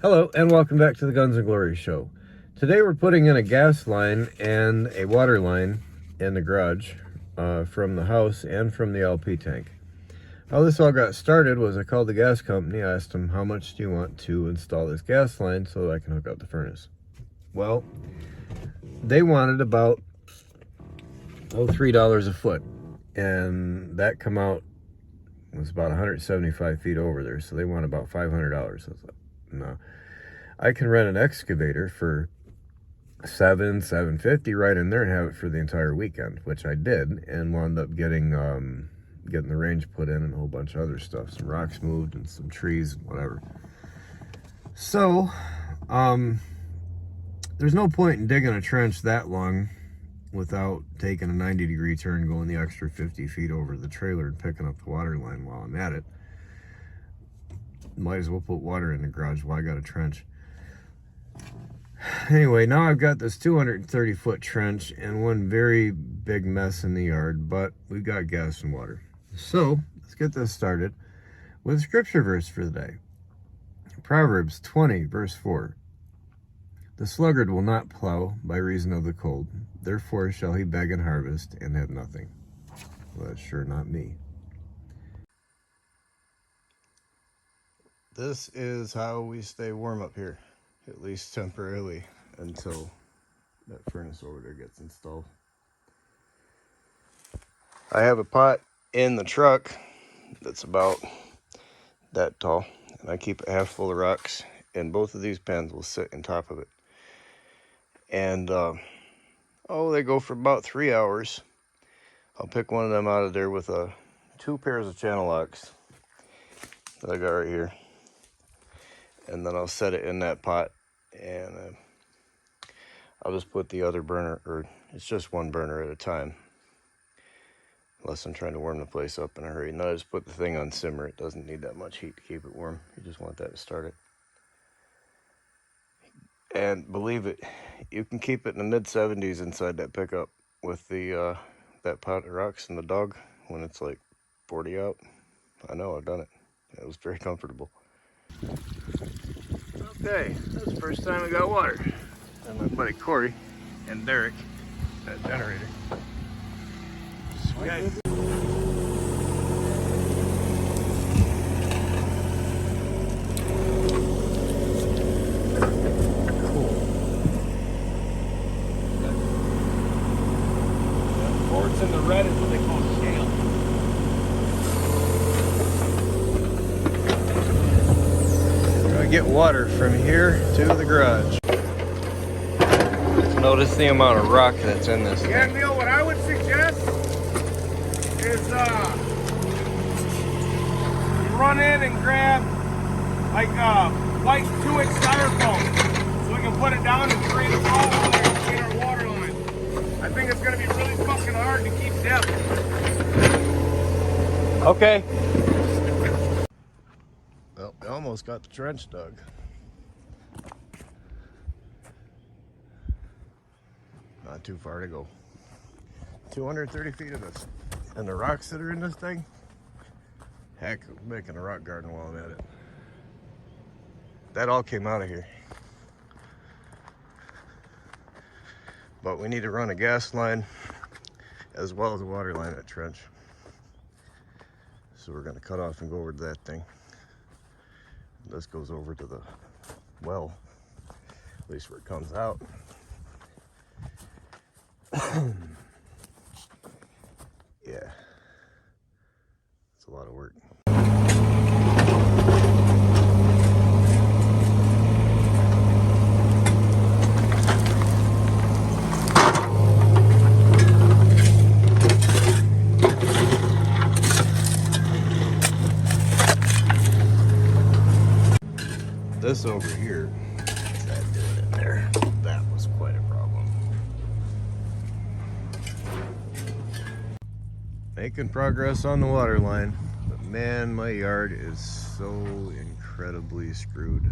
Hello and welcome back to the Guns and Glory show. Today we're putting in a gas line and a water line in the garage from the house and from the LP tank. How this all got started was I called the gas company. I asked them, how much do you want to install this gas line so that I can hook up the furnace? Well, they wanted about $3 a foot, and that come out was about 175 feet over there, so they want about $500. I was like, no, I can rent an excavator for $750 right in there and have it for the entire weekend, which I did, and wound up getting the range put in and a whole bunch of other stuff, some rocks moved and some trees and whatever. So there's no point in digging a trench that long without taking a 90-degree turn, going the extra 50 feet over the trailer and picking up the water line while I'm at it. Might as well put water in the garage while I got a trench. Anyway, now I've got this 230-foot trench and one very big mess in the yard, but we've got gas and water. So let's get this started with a scripture verse for the day. Proverbs 20, verse 4. The sluggard will not plow by reason of the cold, therefore shall he beg and harvest and have nothing. Well, that's sure not me. This is how we stay warm up here, at least temporarily, until that furnace over there gets installed. I have a pot in the truck that's about that tall, and I keep it half full of rocks, and both of these pans will sit on top of it. And they go for about 3 hours. I'll pick one of them out of there with 2 pairs of channel locks that I got right here, and then I'll set it in that pot, and I'll just put the other burner, or it's just one burner at a time, unless I'm trying to warm the place up in a hurry. No, I just put the thing on simmer. It doesn't need that much heat to keep it warm. You just want that to start it. And believe it, you can keep it in the mid-70s inside that pickup with the that pot of rocks and the dog when it's like 40 out. I know, I've done it. It was very comfortable. Okay, that's the first time we got water. And my buddy Corey and Derek, that generator. Sweet. In the red is what they call scale. I get water from here to the garage. Just notice the amount of rock that's in this Yeah, thing. Neil, what I would suggest is you run in and grab like white 2-inch styrofoam so we can put it down and create a ball on there and create our water line. I think it's gonna be really fucking hard to keep depth. Okay. Well, we almost got the trench dug. Not too far to go. 230 feet of this. And the rocks that are in this thing, heck, I'm making a rock garden while I'm at it. That all came out of here. But we need to run a gas line as well as a water line at trench. So we're gonna cut off and go over to that thing. This goes over to the well, at least where it comes out. Yeah, it's a lot of work. This over here, what's that doing in there? That was quite a problem. Making progress on the water line, but man, my yard is so incredibly screwed.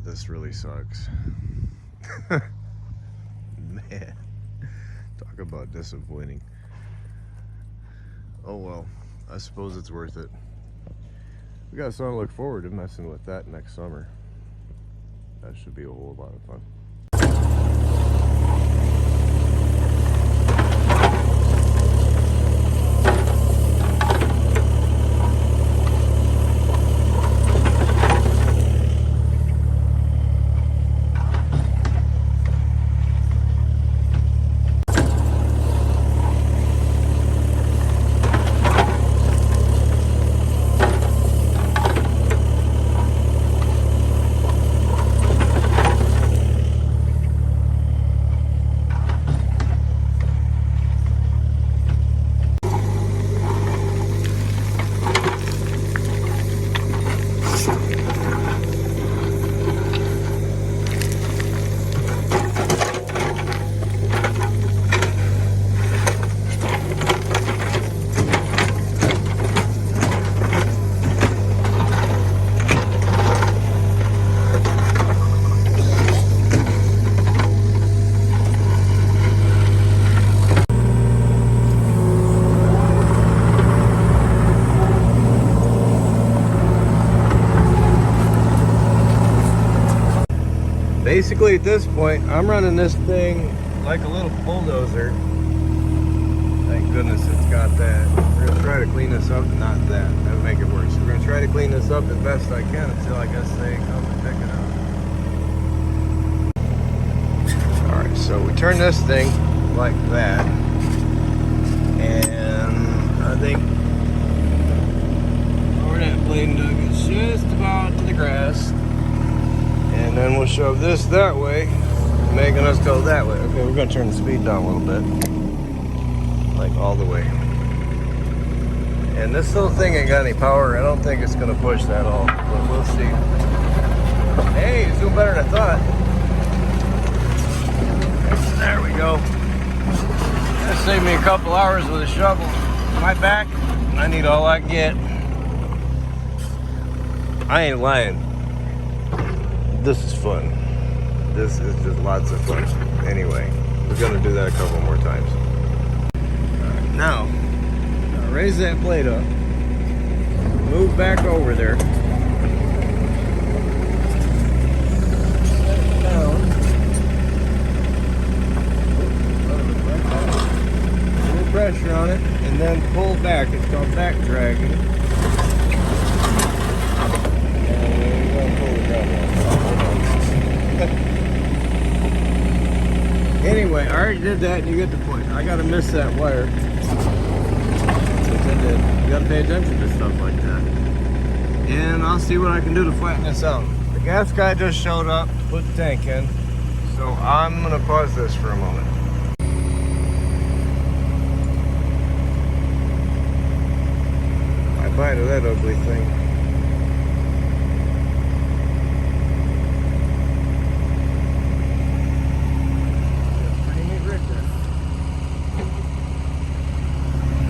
This really sucks. Man, talk about disappointing. Oh well, I suppose it's worth it. We got something to look forward to messing with that next summer. That should be a whole lot of fun. Basically, at this point, I'm running this thing like a little bulldozer. Thank goodness it's got that. We're gonna try to clean this up, not that. That would make it worse. We're gonna try to clean this up as best I can until I guess they come and pick it up. All right, so we turn this thing like that, and I think where that blade dug is just about to the grass. And then we'll shove this that way, making us go that way. Okay, we're gonna turn the speed down a little bit. Like all the way. And this little thing ain't got any power. I don't think it's gonna push that all, but we'll see. Hey, it's doing better than I thought. There we go. That saved me a couple hours with a shovel. My back, I need all I can get. I ain't lying. This is fun. This is just lots of fun. Anyway, we're gonna do that a couple more times. Right, now, raise that blade up. Move back over there. Set it down. A little pressure on it, and then pull back. It's called back dragging. Anyway, I already did that, and you get the point. I gotta miss that wire. Which I did. You gotta pay attention to stuff like that. And I'll see what I can do to flatten this out. The gas guy just showed up to put the tank in, so I'm gonna pause this for a moment. Bye to that ugly thing.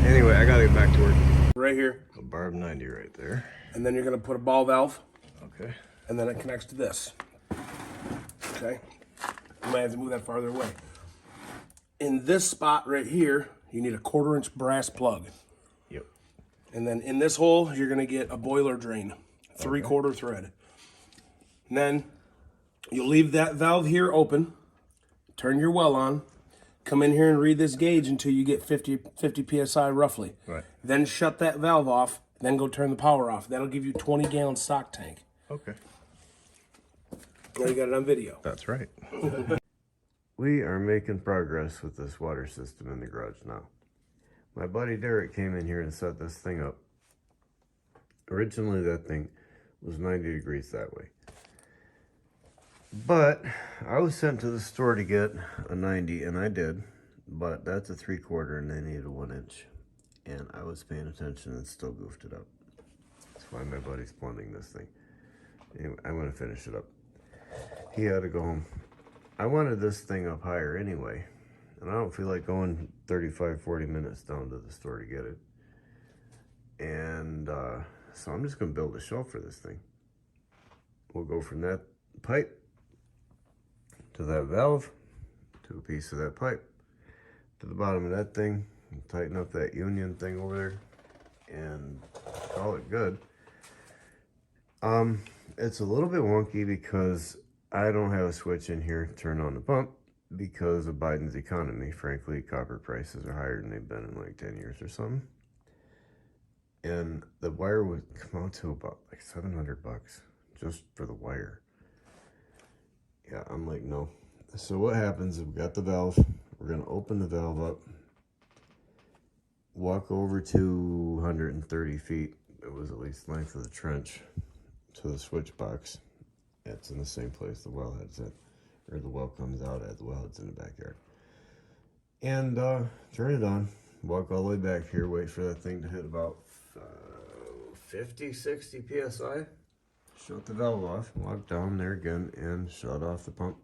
Anyway, I gotta get back to work. Right here. A barb 90 right there. And then you're gonna put a ball valve. Okay. And then it connects to this. Okay? You might have to move that farther away. In this spot right here, you need a 1/4-inch brass plug. Yep. And then in this hole, you're gonna get a boiler drain, 3/4 thread. And then you'll leave that valve here open, turn your well on, come in here and read this gauge until you get 50 PSI roughly. Right. Then shut that valve off, then go turn the power off. That'll give you 20-gallon stock tank. Okay. Now you got it on video. That's right. We are making progress with this water system in the garage now. My buddy Derek came in here and set this thing up. Originally that thing was 90 degrees that way. But I was sent to the store to get a 90, and I did. But that's a 3/4 and they need a 1-inch. And I was paying attention and still goofed it up. That's why my buddy's plumbing this thing. Anyway, I'm gonna finish it up. He had to go home. I wanted this thing up higher anyway. And I don't feel like going 35, 40 minutes down to the store to get it. And so I'm just gonna build a shelf for this thing. We'll go from that pipe to that valve, to a piece of that pipe, to the bottom of that thing, and tighten up that union thing over there, and call it good. It's a little bit wonky because I don't have a switch in here to turn on the pump because of Biden's economy. Frankly, copper prices are higher than they've been in like 10 years or something. And the wire would come out to about like 700 bucks just for the wire. Yeah, I'm like, no. So what happens is we got the valve. We're going to open the valve up, walk over 230 feet. It was at least the length of the trench to the switch box. It's in the same place the wellhead's at, or the well comes out at. The wellhead's in the backyard. And turn it on. Walk all the way back here. Wait for that thing to hit about 50, 60 psi. Shut the valve off. Walk down there again and shut off the pump.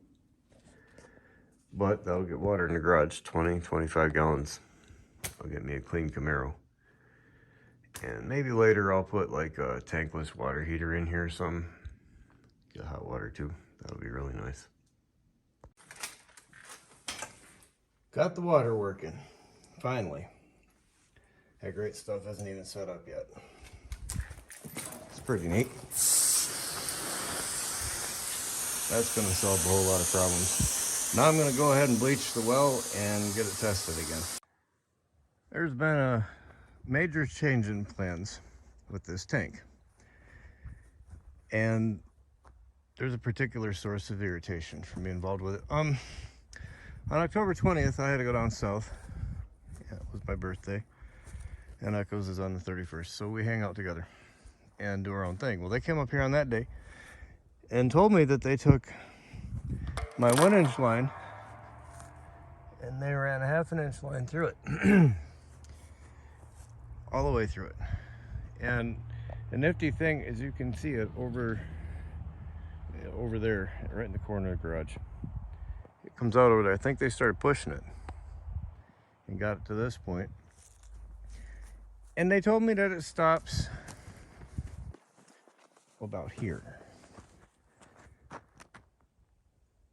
But that'll get water in the garage. 20, 25 gallons. I'll get me a clean Camaro. And maybe later I'll put like a tankless water heater in here or something. Get hot water too. That'll be really nice. Got the water working. Finally. That great stuff isn't even set up yet. It's pretty neat. That's going to solve a whole lot of problems. Now I'm going to go ahead and bleach the well and get it tested again. There's been a major change in plans with this tank. And there's a particular source of irritation from being involved with it. On October 20th, I had to go down south. Yeah, it was my birthday. And Echoes is on the 31st. So we hang out together and do our own thing. Well, they came up here on that day and told me that they took my 1-inch line and they ran a 1/2 inch line through it. All the way through it. And the nifty thing is you can see it over there, right in the corner of the garage. It comes out over there. I think they started pushing it and got it to this point. And they told me that it stops about here,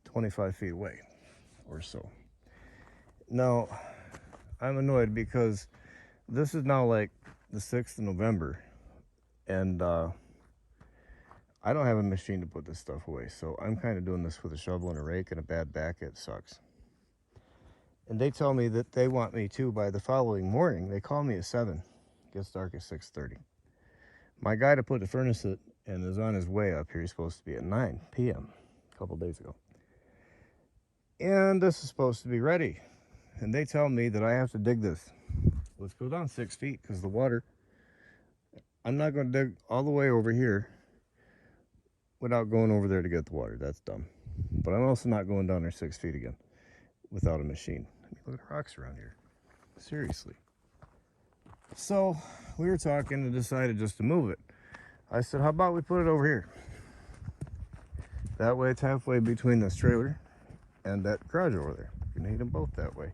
25 feet away or so. Now, I'm annoyed because this is now like the 6th of November, and I don't have a machine to put this stuff away, so I'm kind of doing this with a shovel and a rake and a bad back. It sucks. And they tell me that they want me to by the following morning. They call me at 7. It gets dark at 6:30. My guy to put the furnace in and is on his way up here. He's supposed to be at 9 p.m. a couple days ago. And this is supposed to be ready. And they tell me that I have to dig this. Let's go down 6 feet because the water, I'm not going to dig all the way over here without going over there to get the water. That's dumb. But I'm also not going down there 6 feet again without a machine. I mean, look at the rocks around here. Seriously. So we were talking and decided just to move it. I said, how about we put it over here? That way it's halfway between this trailer and that garage over there. You can heat them both that way.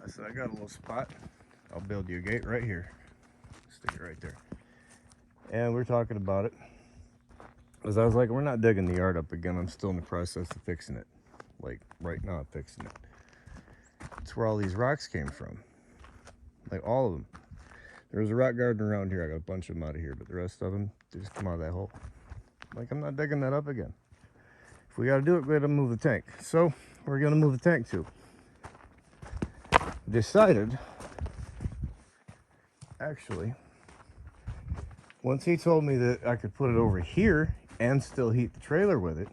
I said, I got a little spot. I'll build you a gate right here. Stick it right there. And we're talking about it. Because I was like, we're not digging the yard up again. I'm still in the process of fixing it. Like, right now I'm fixing it. It's where all these rocks came from. Like, all of them. There was a rock garden around here. I got a bunch of them out of here. But the rest of them, they just come out of that hole. Like, I'm not digging that up again. If we got to do it, we got to move the tank. So, we're going to move the tank too. Decided, actually, once he told me that I could put it over here and still heat the trailer with it,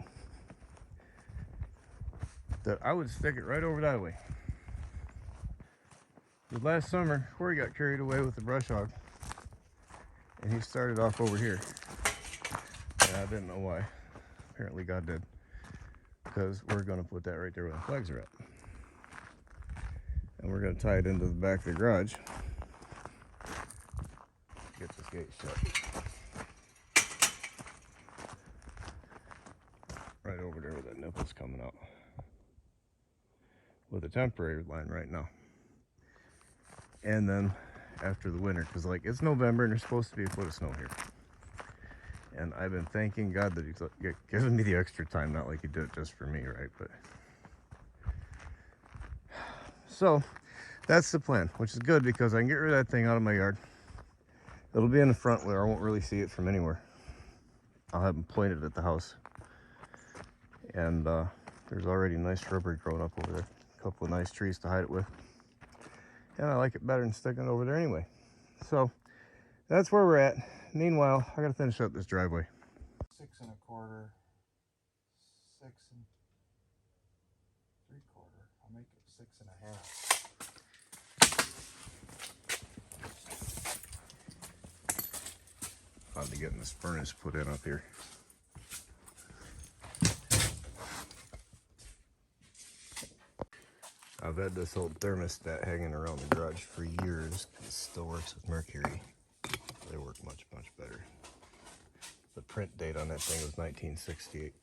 that I would stick it right over that way. Because last summer, Corey got carried away with the brush hog, and he started off over here. And I didn't know why. Apparently God did. Because we're going to put that right there where the flags are at. And we're going to tie it into the back of the garage. Get this gate shut. Right over there where that nipple's coming out. With a temporary line right now. And then after the winter, because like it's November and there's supposed to be a foot of snow here. And I've been thanking God that he's giving me the extra time, not like he did it just for me, right? But so that's the plan, which is good because I can get rid of that thing out of my yard. It'll be in the front where I won't really see it from anywhere. I'll have them pointed at the house. And there's already nice shrubbery growing up over there. A couple of nice trees to hide it with. And I like it better than sticking it over there anyway. So that's where we're at. Meanwhile, I gotta finish up this driveway. 6 1/4, 6 3/4. I'll make it 6 1/2. Finally getting this furnace put in up here. I've had this old thermostat hanging around the garage for years. It still works with mercury. They work much, much better. The print date on that thing was 1968.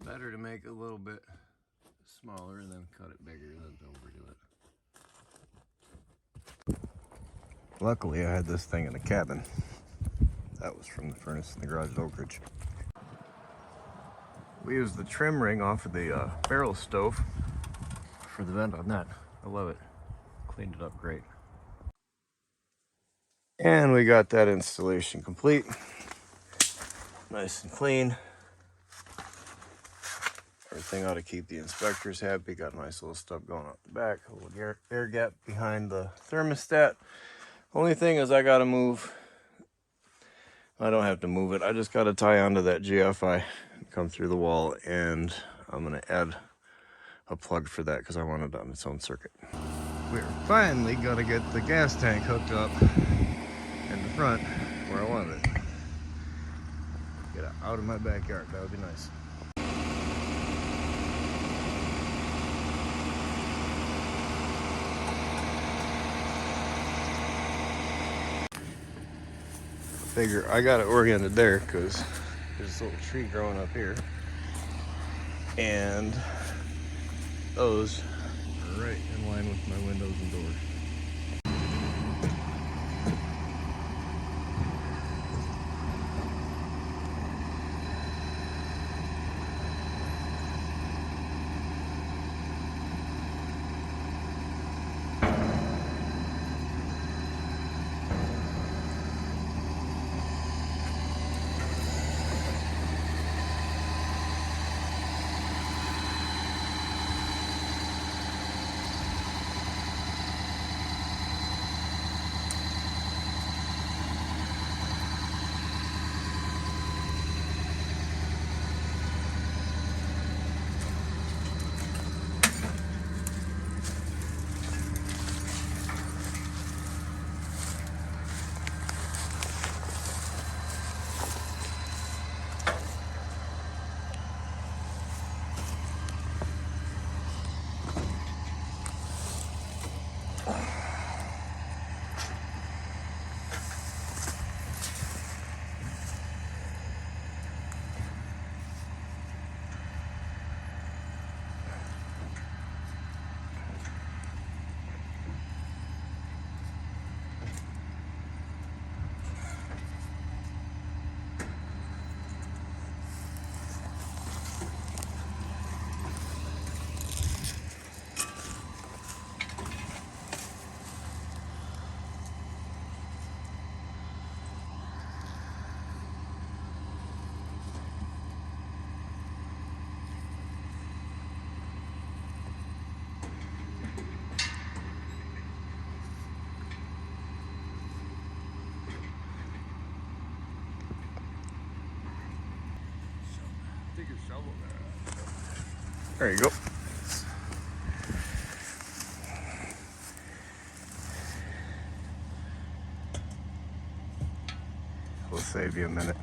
Better to make it a little bit smaller and then cut it bigger than to overdo it. Luckily, I had this thing in the cabin. That was from the furnace in the garage at Oak Ridge. We used the trim ring off of the barrel stove for the vent on that. I love it. Cleaned it up great. And we got that installation complete. Nice and clean. Everything ought to keep the inspectors happy. Got a nice little stub going out the back. A little air gap behind the thermostat. Only thing is I gotta move. I don't have to move it. I just gotta tie onto that GFI and come through the wall, and I'm gonna add a plug for that because I want it on its own circuit. We're finally gonna get the gas tank hooked up in the front where I wanted it. Get it out of my backyard. That would be nice. Figure I got it oriented there because there's a little tree growing up here, and those are right in line with my windows and doors. There you go. We'll save you a minute.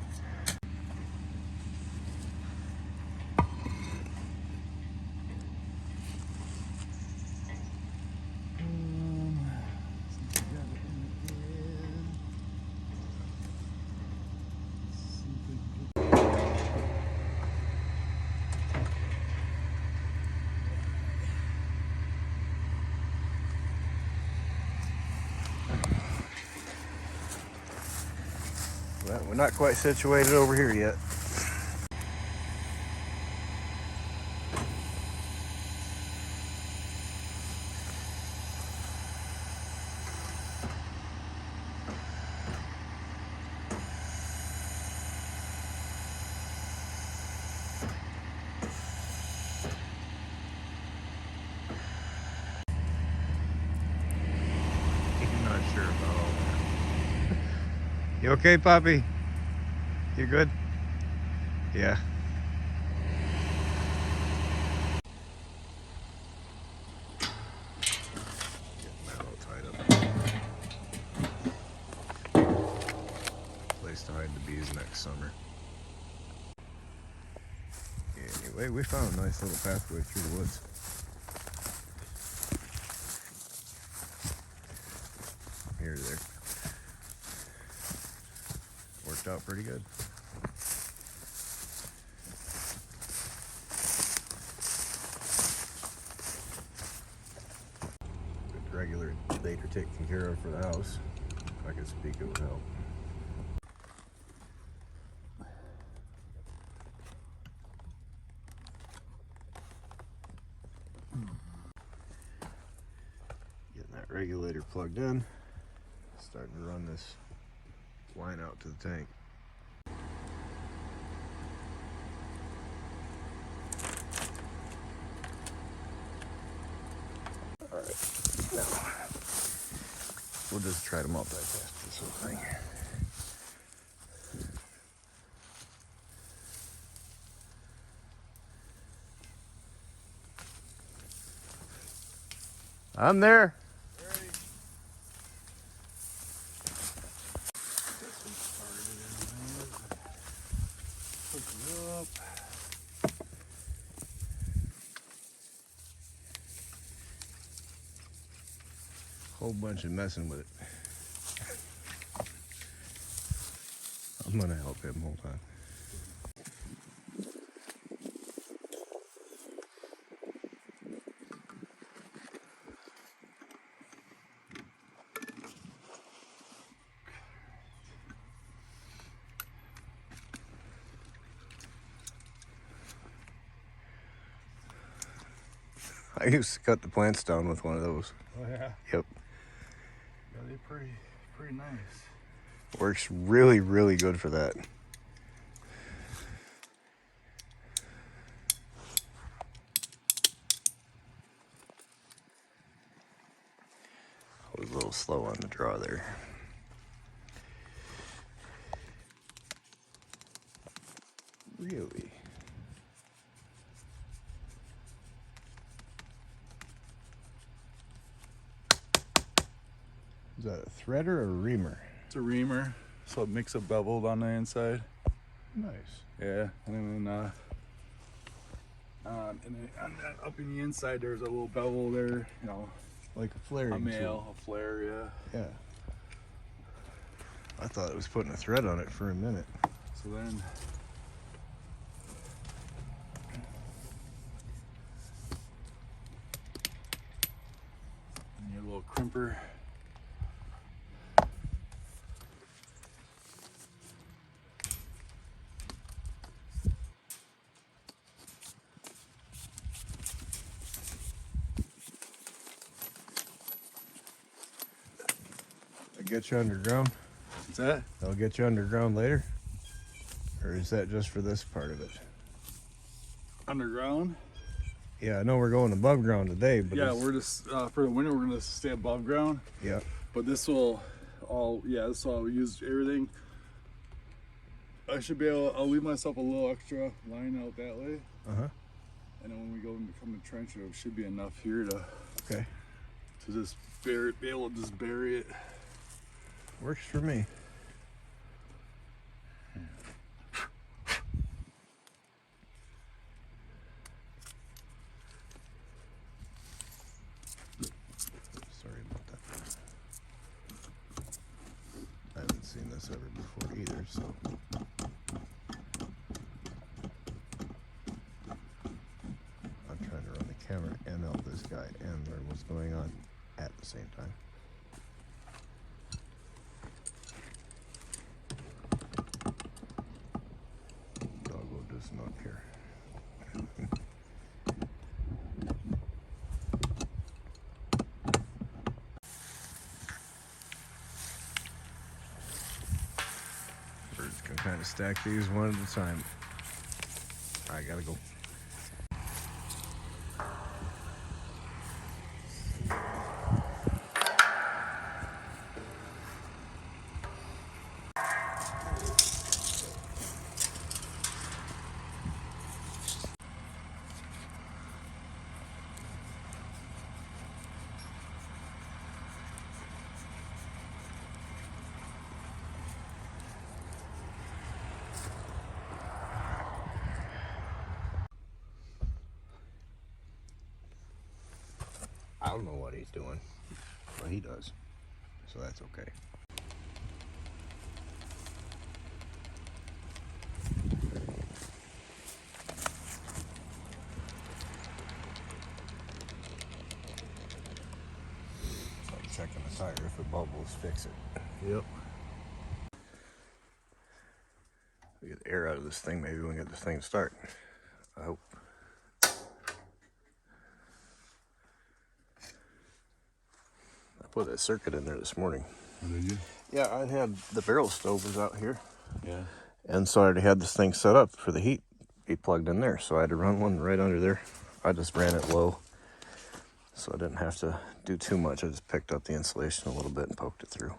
Well, we're not quite situated over here yet. You okay, Poppy? You good? Yeah. Getting that all tied up. Place to hide the bees next summer. Anyway, we found a nice little pathway through the woods. Here, there. Worked out pretty good. Good regular later taken care of for the house. If I could speak, it would help. Getting that regulator plugged in. Starting to run this line out to the tank. Alright, now we'll just try to multitask this whole thing. I'm there. Whole bunch of messing with it. I'm gonna help him. Hold on. I used to cut the plants down with one of those. Oh yeah? Yep. Yeah, they're pretty nice. Works really, really good for that. I was a little slow on the draw there. Really? Is that a threader or a reamer? It's a reamer, so it makes it beveled on the inside. Nice. Yeah, and then up in the inside there's a little bevel there, you know. Like a flaring A male, tool. a flare, yeah. Yeah. I thought it was putting a thread on it for a minute. So then you need a little crimper. Get you underground? What's that? They'll get you underground later? Or is that just for this part of it? Underground? Yeah, I know we're going above ground today, but Yeah, we're just for the winter we're gonna stay above ground. yeah. But this will all use everything. I should be able, I'll leave myself a little extra line out that way. Uh-huh. And then when we go and become a trench, there should be enough here to just bury it, be able to just bury it. Works for me. Sorry about that. I haven't seen this ever before either, so. I'm trying to run the camera and help this guy and learn what's going on at the same time. Up here. We're just gonna kind of stack these one at a time. I gotta go. don't know what he's doing, but he does. So that's okay. It's like checking the tire. If it bubbles, fix it. Yep. We get the air out of this thing, maybe we can get this thing to start. I hope. I put a circuit in there this morning. Oh, did you? Yeah, I had the barrel stove was out here. Yeah. And so I already had this thing set up for the heat be plugged in there. So I had to run one right under there. I just ran it low, so I didn't have to do too much. I just picked up the insulation a little bit and poked it through.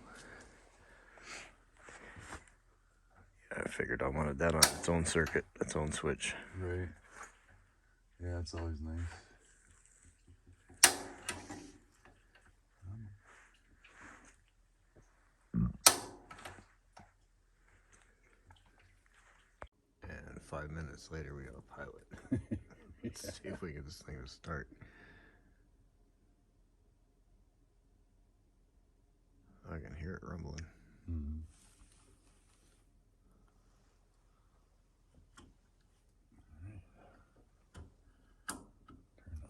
I figured I wanted that on its own circuit, its own switch. Right. Yeah, it's always nice. And 5 minutes later, we got a pilot. Let's see if we get this thing to start. I can hear it rumbling. Mm-hmm.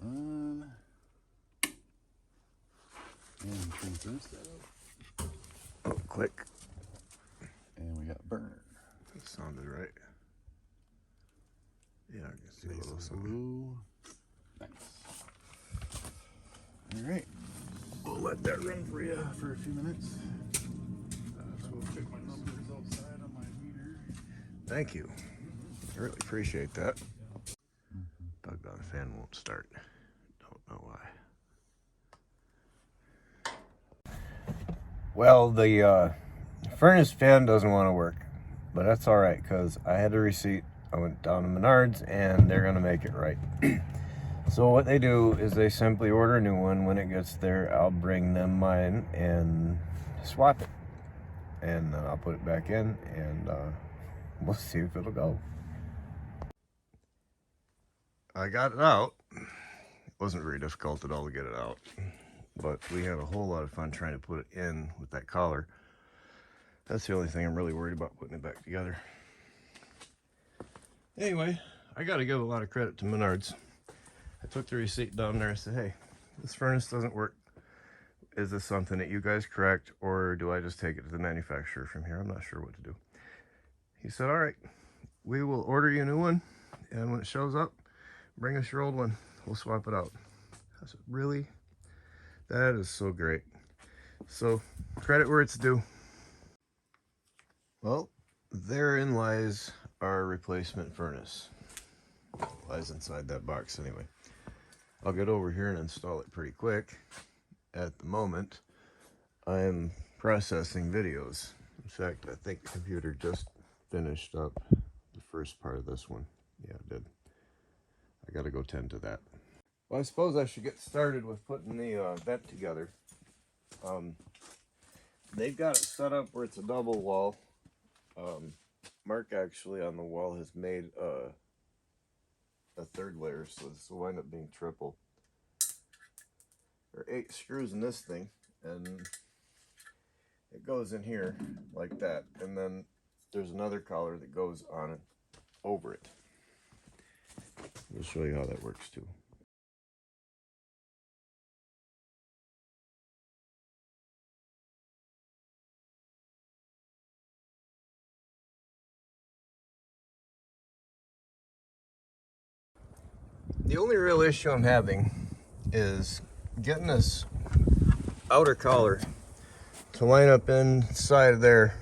Turn on. And turn this up. Oh, click. And we got burner. That sounded right. Yeah, I can see a Nice little and something. blue. Nice. All right. We'll let that run for you. For a few minutes. So we'll check my numbers outside on my meter. Thank you. I really appreciate that. Doggone fan won't start. Don't know why. Well, the furnace fan doesn't want to work, but that's all right because I had a receipt. I went down to Menards and they're going to make it right. So what they do is they simply order a new one. When it gets there, I'll bring them mine and swap it. And then I'll put it back in and we'll see if it'll go. I got it out. It wasn't very difficult at all to get it out. But we had a whole lot of fun trying to put it in with that collar. That's the only thing I'm really worried about, putting it back together. Anyway, I got to give a lot of credit to Menards. I took the receipt down there and said, hey, this furnace doesn't work. Is this something that you guys correct, or do I just take it to the manufacturer from here? I'm not sure what to do. He said, all right, we will order you a new one, and when it shows up, bring us your old one. We'll swap it out. I said, really? That is so great. So, credit where it's due. Well, therein lies our replacement furnace. Lies inside that box anyway. I'll get over here and install it pretty quick. At the moment, I'm processing videos. In fact, I think the computer just finished up the first part of this one. Yeah, it did. I gotta go tend to that. Well, I suppose I should get started with putting the vent together. They've got it set up where it's a double wall. Mark actually on the wall has made a third layer, so this will wind up being triple. There are 8 screws in this thing, and it goes in here like that, and then there's another collar that goes on it over it. We'll show you how that works too. The only real issue I'm having is getting this outer collar to line up inside of there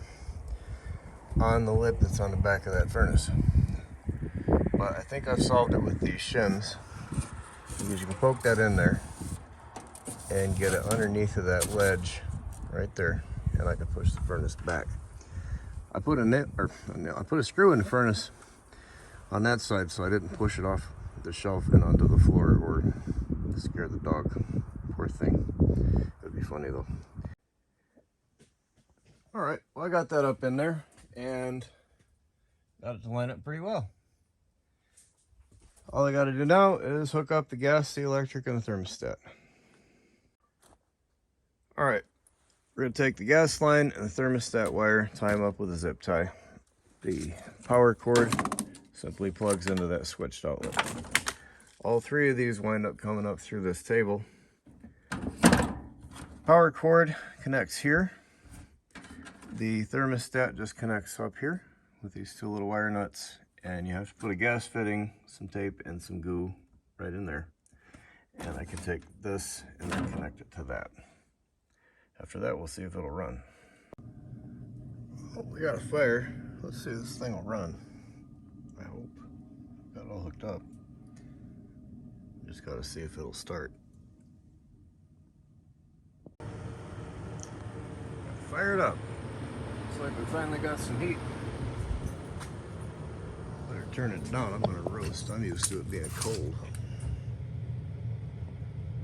on the lip that's on the back of that furnace. But I think I've solved it with these shims, because you can poke that in there and get it underneath of that ledge right there, and I can push the furnace back. I put a screw in the furnace on that side so I didn't push it off the shelf and onto the floor or scare the dog. Poor thing. It would be funny though. All right, well, I got that up in there and got it to line up pretty well. All I got to do now is hook up the gas, the electric, and the thermostat. All right, we're gonna take the gas line and the thermostat wire, tie them up with a zip tie. The power cord simply plugs into that switched outlet. All three of these wind up coming up through this table. Power cord connects here. The thermostat just connects up here with these two little wire nuts, and you have to put a gas fitting, some tape, and some glue right in there. And I can take this and then connect it to that. After that, we'll see if it'll run. Oh, we got a fire. Let's see if this thing will run. I hope. Got it all hooked up. Just got to see if it'll start. Fire it up. Looks like we finally got some heat. Better turn it down. I'm going to roast. I'm used to it being cold.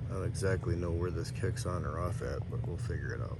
I don't exactly know where this kicks on or off at, but we'll figure it out.